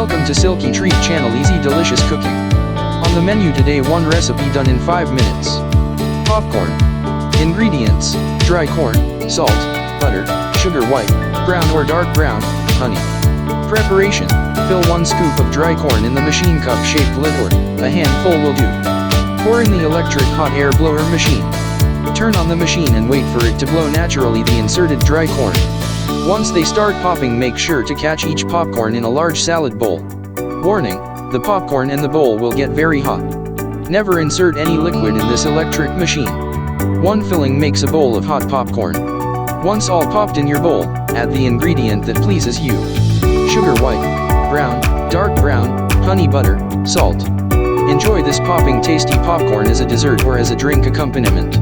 Welcome to Silkytreat Channel, easy delicious cooking. On the menu today, one recipe done in 5 minutes. Popcorn. Ingredients: dry corn, salt, butter, sugar white, brown or dark brown, honey. Preparation: fill 1 scoop of dry corn in the machine cup shaped lid, or a handful will do. Pour in the electric hot air blower machine. Turn on the machine and wait for it to blow naturally the inserted dry corn. Once they start popping, make sure to catch each popcorn in a large salad bowl. Warning: the popcorn and the bowl will get very hot. Never insert any liquid in this electric machine. 1 filling makes a bowl of hot popcorn. Once all popped in your bowl, add the ingredient that pleases you. Sugar white, brown, dark brown, honey, butter, salt. Enjoy this popping tasty popcorn as a dessert or as a drink accompaniment.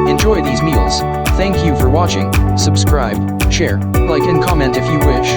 Enjoy these meals. Thank you for watching. Subscribe, share, like and comment if you wish.